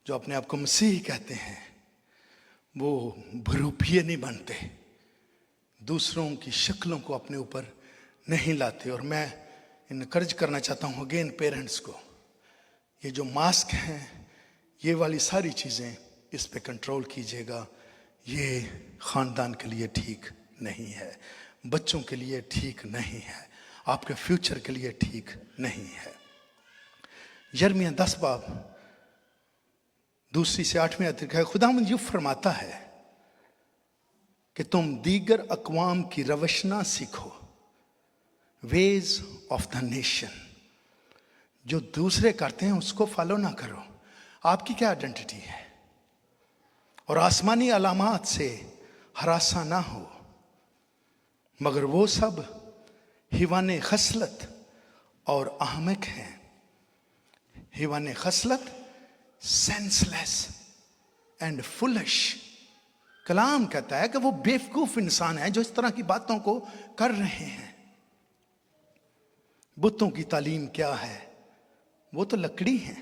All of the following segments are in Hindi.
जो अपने आप को मसीही कहते हैं वो भरूपिये नहीं बनते, दूसरों की शक्लों को अपने ऊपर नहीं लाते। और मैं इनकरेज करना चाहता हूँ अगेन पेरेंट्स को, ये जो मास्क हैं ये वाली सारी चीज़ें इस पे कंट्रोल कीजिएगा। ये ख़ानदान के लिए ठीक नहीं है, बच्चों के लिए ठीक नहीं है, आपके फ्यूचर के लिए ठीक नहीं है। यिर्मयाह 10 बाब 2 से 8 आयत लिखा है, खुदावंद यूं फरमाता है कि तुम दीगर अक़वाम की रवश ना सीखो, वेज ऑफ द नेशन, जो दूसरे करते हैं उसको फॉलो ना करो। आपकी क्या आइडेंटिटी है? और आसमानी अलामात से हरासा ना हो, मगर वो सब हिवाने खसलत और अहमक हैं। हिवाने खसलत सेंसलेस एंड फुलिश। कलाम कहता है कि वो बेवकूफ इंसान है जो इस तरह की बातों को कर रहे हैं। बुतों की तालीम क्या है? वो तो लकड़ी है।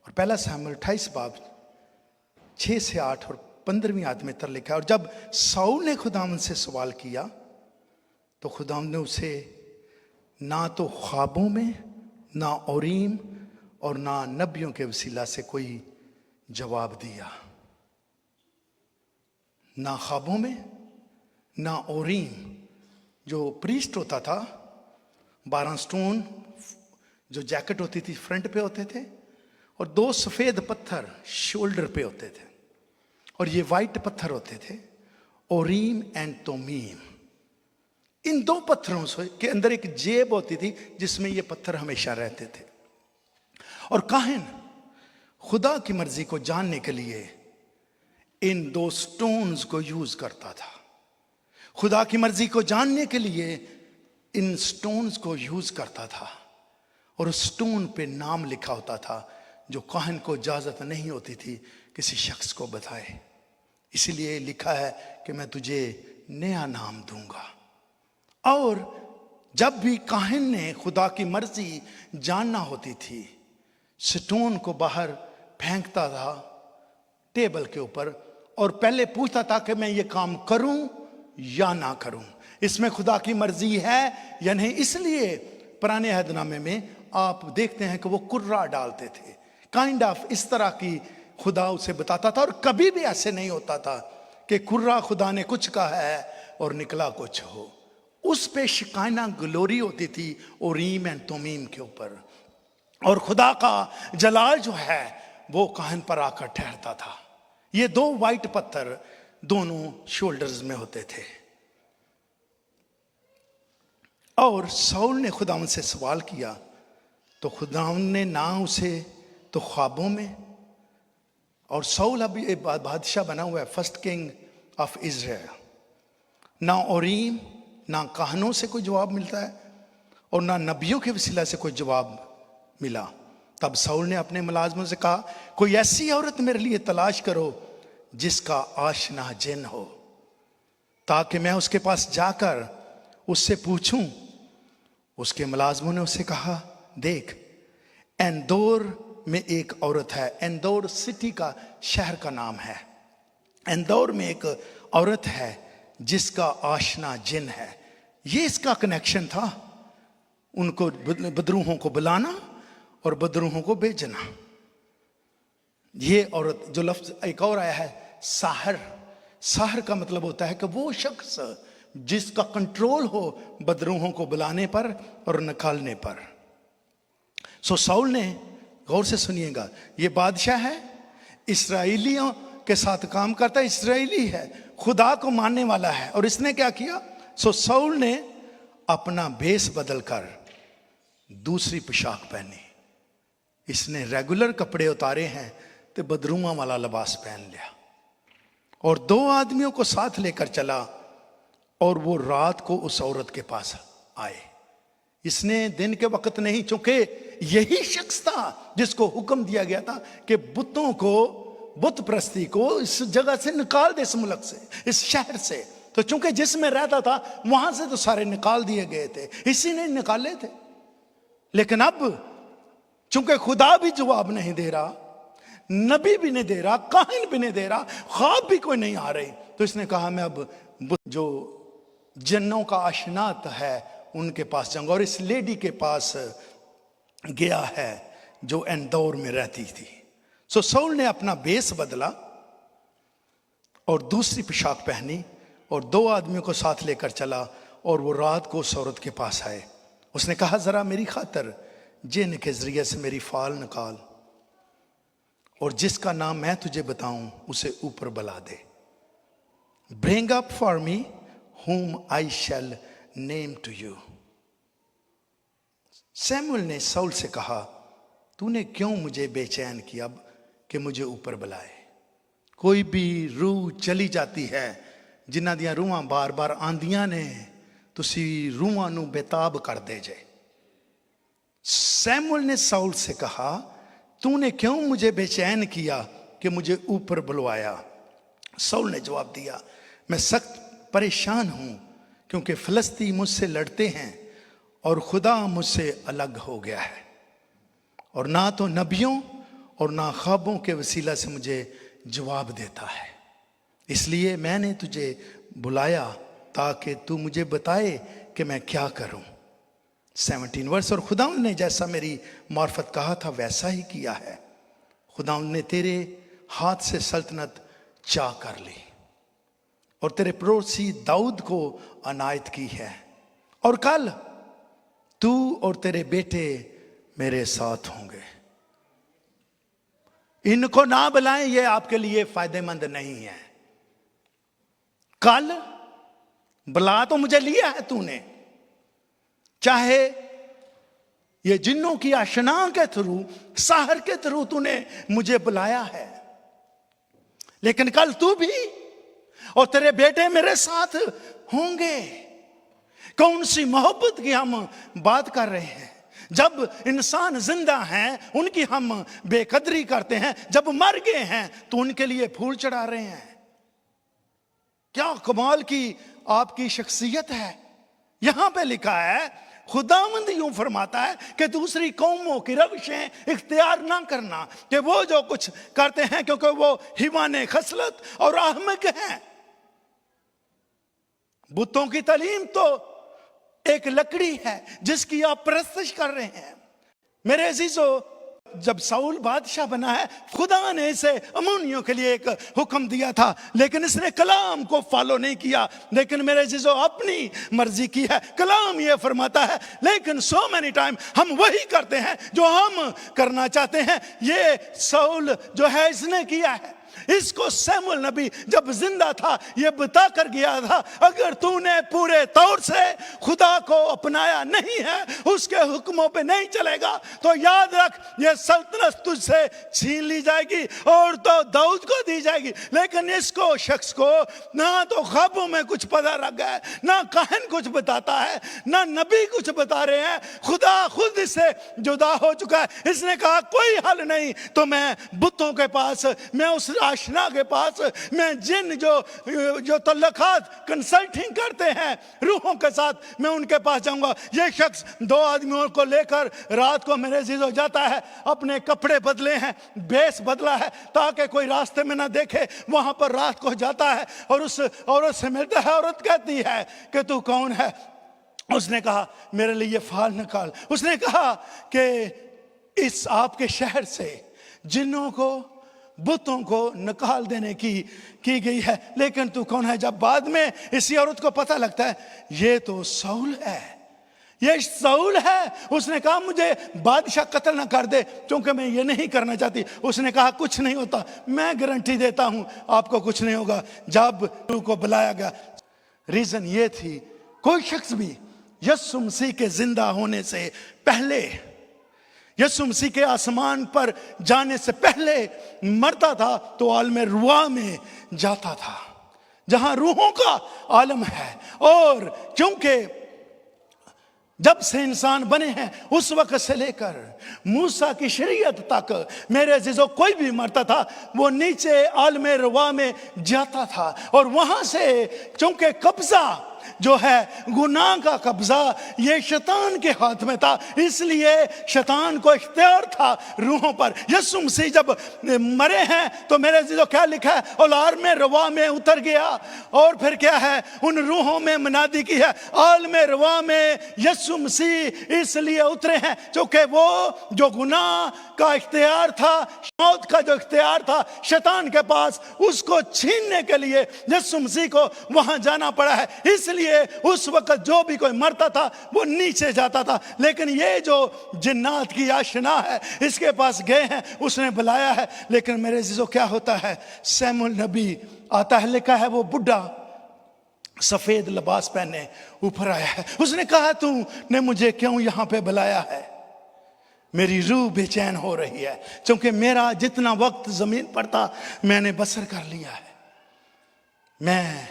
और पहला शमूएल 28 बाब 6 से 8 और 15वीं आयत में तर लिखा है, और जब साउल ने खुदावंद से सवाल किया तो खुदावंद ने उसे ना तो ख्वाबों में, ना औरीम और ना नबियों के वसीला से कोई जवाब दिया। ना ख्वाबों में, ना औरीम। जो प्रीस्ट होता था, 12 स्टोन जो जैकेट होती थी फ्रंट पे होते थे, और 2 सफेद पत्थर शोल्डर पे होते थे, और ये वाइट पत्थर होते थे, ओरीम एंड तोमीम। इन 2 पत्थरों के अंदर एक जेब होती थी जिसमें ये पत्थर हमेशा रहते थे। और काहिन खुदा की मर्जी को जानने के लिए इन 2 स्टोन्स को यूज करता था। खुदा की मर्जी को जानने के लिए इन स्टोन्स को यूज करता था, और उस स्टोन पे नाम लिखा होता था जो काहिन को इजाजत नहीं होती थी किसी शख्स को बताए। इसीलिए लिखा है कि मैं तुझे नया नाम दूंगा। और जब भी काहिन ने खुदा की मर्जी जानना होती थी, स्टोन को बाहर फेंकता था टेबल के ऊपर, और पहले पूछता था कि मैं ये काम करूं या ना करूं, इसमें खुदा की मर्जी है या नहीं। इसलिए पुराने अहदनामे में आप देखते हैं कि वो कुर्रा डालते थे, काइंड ऑफ इस तरह की खुदा उसे बताता था। और कभी भी ऐसे नहीं होता था कि कुर्रा खुदा ने कुछ कहा है और निकला कुछ हो। उस पे शिकायना ग्लोरी होती थी ओरीम एंड तोमीम के ऊपर, और खुदा का जलाल जो है वो काहिन पर आकर ठहरता था। ये 2 वाइट पत्थर दोनों शोल्डर्स में होते थे। और साउल ने खुदावंद से सवाल किया तो खुदावंद ने ना उसे तो ख्वाबों में, और साउल अभी एक बादशाह बना हुआ है, फर्स्ट किंग ऑफ इजराइल, ना ओरीम ना काहनों से कोई जवाब मिलता है, और ना नबियों के वसीला से कोई जवाब मिला। तब साउल ने अपने मुलाजमों से कहा, कोई ऐसी औरत मेरे लिए तलाश करो जिसका आशना जिन हो, ताकि मैं उसके पास जाकर उससे पूछूं। उसके मुलाजमों ने उससे कहा, देख एंदोर में एक औरत है। एंदोर सिटी का, शहर का नाम है। एंदोर में एक औरत है जिसका आशना जिन है। ये इसका कनेक्शन था, उनको बदरूहों को बुलाना और बदरूहों को भेजना। ये औरत, जो लफ्ज एक और आया है साहर, साहर का मतलब होता है कि वो शख्स जिसका कंट्रोल हो बदरूहों को बुलाने पर और निकालने पर। सो साउल ने, गौर से सुनिएगा, ये बादशाह है, इस्राएलियों के साथ काम करता है, इस्राएली है, खुदा को मानने वाला है। और इसने क्या किया? सो साउल ने अपना भेष बदलकर दूसरी पोशाक पहनी। इसने रेगुलर कपड़े उतारे हैं तो बदरूमा वाला लिबास पहन लिया, और 2 आदमियों को साथ लेकर चला, और वो रात को उस औरत के पास आए। इसने दिन के वक्त नहीं, चूंकि यही शख्स था जिसको हुक्म दिया गया था कि बुतों को, बुत प्रस्ती को इस जगह से निकाल दे, इस मुल्क से, इस शहर से। तो चूंकि जिसमें रहता था वहां से तो सारे निकाल दिए गए थे, इसी ने निकाले थे। लेकिन अब चूंकि खुदा भी जवाब नहीं दे रहा, नबी भी नहीं दे रहा, काहिन भी नहीं दे रहा, ख्वाब भी कोई नहीं आ रही। तो इसने कहा मैं अब जो जन्नों का आशनात है उनके पास जाऊंगा। और इस लेडी के पास गया है जो एंदौर में रहती थी। सो साउल ने अपना बेस बदला और दूसरी पोशाक पहनी और 2 आदमियों को साथ लेकर चला और वो रात को उस औरत के पास आए। उसने कहा जरा मेरी खातर जिन के जरिए से मेरी फाल निकाल और जिसका नाम मैं तुझे बताऊं उसे ऊपर बुला दे। Bring up for me whom I shall name to you। Samuel ने साउल से कहा तूने क्यों मुझे बेचैन किया कि मुझे ऊपर बुलाए। कोई भी रूह चली जाती है जिन्हां दियां रूहां बार बार आंदियां ने, तुसी रूहां नूं बेताब कर दे जे। सैमुअल ने साउल से कहा तूने क्यों मुझे बेचैन किया कि मुझे ऊपर बुलवाया। साउल ने जवाब दिया मैं सख्त परेशान हूं क्योंकि फिलिस्ती मुझसे लड़ते हैं और खुदा मुझसे अलग हो गया है और ना तो नबियों और ना ख्वाबों के वसीला से मुझे जवाब देता है। इसलिए मैंने तुझे बुलाया ताकि तू मुझे बताए कि मैं क्या करूं। 17 वर्ष। और खुदावंद ने जैसा मेरी मार्फत कहा था वैसा ही किया है। खुदावंद ने तेरे हाथ से सल्तनत चा कर ली और तेरे पड़ोसी दाऊद को अनायत की है और कल तू और तेरे बेटे मेरे साथ होंगे। इनको ना बुलाएं, ये आपके लिए फायदेमंद नहीं है। कल बुला तो मुझे लिया है तूने, चाहे ये जिन्नों की आशना के थ्रू, साहर के थ्रू तूने मुझे बुलाया है, लेकिन कल तू भी और तेरे बेटे मेरे साथ होंगे। कौन सी मोहब्बत की हम बात कर रहे हैं। जब इंसान जिंदा हैं उनकी हम बेकदरी करते हैं, जब मर गए हैं तो उनके लिए फूल चढ़ा रहे हैं। क्या कमाल की आपकी शख्सियत है। यहां पे लिखा है खुदावंद यूं फरमाता है कि दूसरी कौमों की रविशें इख्तियार ना करना, कि वो जो कुछ करते हैं क्योंकि वो हिवाने खसलत और अहमक हैं। बुतों की तालीम तो एक लकड़ी है जिसकी आप परस्तिश कर रहे हैं। मेरे अजीजों, जब साउल बादशाह बना है खुदा ने इसे अमोनियों के लिए एक हुक्म दिया था, लेकिन इसने कलाम को फॉलो नहीं किया। लेकिन मेरे अजीजों अपनी मर्जी की है। कलाम ये फरमाता है, लेकिन सो मेनी टाइम हम वही करते हैं जो हम करना चाहते हैं। ये साउल जो है इसने किया है। इसको सैमुअल नबी जब जिंदा था ये बता कर गया था, अगर तूने पूरे तौर से खुदा को अपनाया नहीं है, उसके हुक्मों पे नहीं चलेगा, तो याद रख ये सल्तनत तुझसे छीन ली जाएगी और तो दाऊद को दी जाएगी। लेकिन इसको शख्स को ना तो ख्वाबों में कुछ पता लग गया है, ना काहिन कुछ बताता है, ना नबी कुछ बता रहे हैं। खुदा खुद इससे जुदा हो चुका है। इसने कहा कोई हल नहीं तो मैं बुतों के पास, मैं उस आशना के पास, मैं जिन जो तल्लखात कंसल्टिंग करते हैं रूहों के साथ, मैं उनके पास जाऊंगा। ये शख्स 2 आदमियों को लेकर रात को मेरे जीजो जाता है, अपने कपड़े बदले हैं, बेस बदला है ताकि कोई रास्ते में ना देखे। वहां पर रात को जाता है और उस औरत से मिलता है। औरत कहती है कि तू कौन है। उसने कहा मेरे लिए फाल निकाल। उसने कहा कि इस आपके शहर से जिन्नों को, बुतों को निकाल देने की गई है, लेकिन तू कौन है। जब बाद में इसी औरत को पता लगता है ये तो साउल है, ये साउल है। उसने कहा मुझे बादशाह कत्ल ना कर दे क्योंकि मैं ये नहीं करना चाहती। उसने कहा कुछ नहीं होता, मैं गारंटी देता हूं आपको कुछ नहीं होगा। जब तू को बुलाया गया, रीजन ये थी कोई शख्स भी यीशु मसीह के जिंदा होने से पहले, यीशु मसीह के आसमान पर जाने से पहले मरता था तो आलम रुआ में जाता था जहां रूहों का आलम है। और क्योंकि जब से इंसान बने हैं उस वक्त से लेकर मूसा की शरीयत तक मेरे अजीजों कोई भी मरता था वो नीचे आलम रुआ में जाता था। और वहां से चूंकि कब्जा जो है गुनाह का कब्जा ये शैतान के हाथ में था, इसलिए शैतान को इख्तियार था रूहों पर। यीशु मसीह जब मरे हैं तो मेरे जो क्या लिखा है, औलार में रवा में उतर गया, और फिर क्या है, उन रूहों में मनादी की है, आल में रवा में यीशु मसीह इसलिए उतरे हैं क्योंकि वो जो गुनाह का इख्तियार था, मौत का जो इख्तियार था शैतान के पास, उसको छीनने के लिए यीशु मसीह को वहां जाना पड़ा है। इसलिए उस वक्त जो भी कोई मरता था वो नीचे जाता था, लेकिन ये जो जिन्नात की आशना है इसके पास गए हैं, उसने बुलाया है। लेकिन मेरे जीजो क्या होता है, सैमुअल नबी आता है, लिखा है वो बुढ़ा सफेद लिबास पहने ऊपर आया है। उसने कहा तूने मुझे क्यों यहां पे बुलाया है? मेरी रूह बेचैन हो रही है क्योंकि मेरा जितना वक्त जमीन पर था मैंने बसर कर लिया है, मैं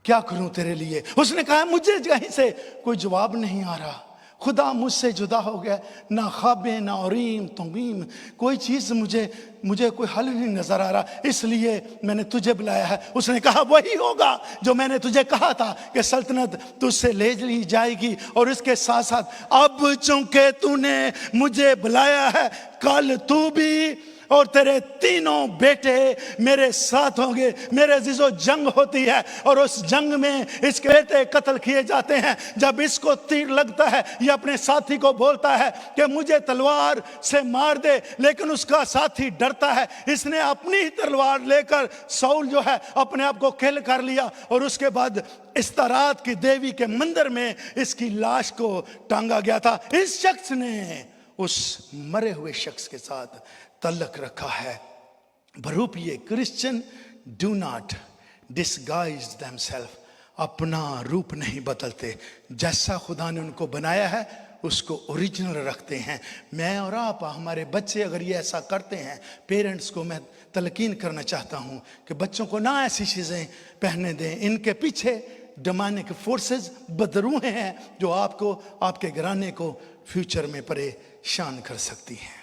क्या करूं तेरे लिए? उसने कहा मुझे कहीं से कोई जवाब नहीं आ रहा, खुदा मुझसे जुदा हो गया, ना ख्वाबे ना औरीम तुमीम, कोई चीज़ मुझे कोई हल नहीं नजर आ रहा, इसलिए मैंने तुझे बुलाया है। उसने कहा वही होगा जो मैंने तुझे कहा था कि सल्तनत तुझसे ले ली जाएगी, और इसके साथ साथ अब चूंकि तूने मुझे बुलाया है, कल तू भी और तेरे तीनों बेटे मेरे साथ होंगे। मेरे अजीजों, जंग होती है और उस जंग में इसके बेटे कत्ल किए जाते हैं। जब इसको तीर लगता है ये अपने साथी को बोलता है कि मुझे तलवार से मार दे, लेकिन उसका साथी डरता है, इसने अपनी ही तलवार लेकर साउल जो है अपने आप को किल कर लिया, और उसके बाद इस्तारात की देवी के मंदिर में इसकी लाश को टांगा गया था। इस शख्स ने उस मरे हुए शख्स के साथ तल्लक रखा है। बरूपिए Christian do not disguise themselves, अपना रूप नहीं बदलते, जैसा खुदा ने उनको बनाया है उसको ओरिजिनल रखते हैं। मैं और आप, हमारे बच्चे अगर ये ऐसा करते हैं, पेरेंट्स को मैं तलकीन करना चाहता हूँ कि बच्चों को ना ऐसी चीज़ें पहनने दें। इनके पीछे डेमोनिक फोर्सेस बदरूहें हैं जो आपको, आपके घराने को फ्यूचर में परेशान कर सकती हैं।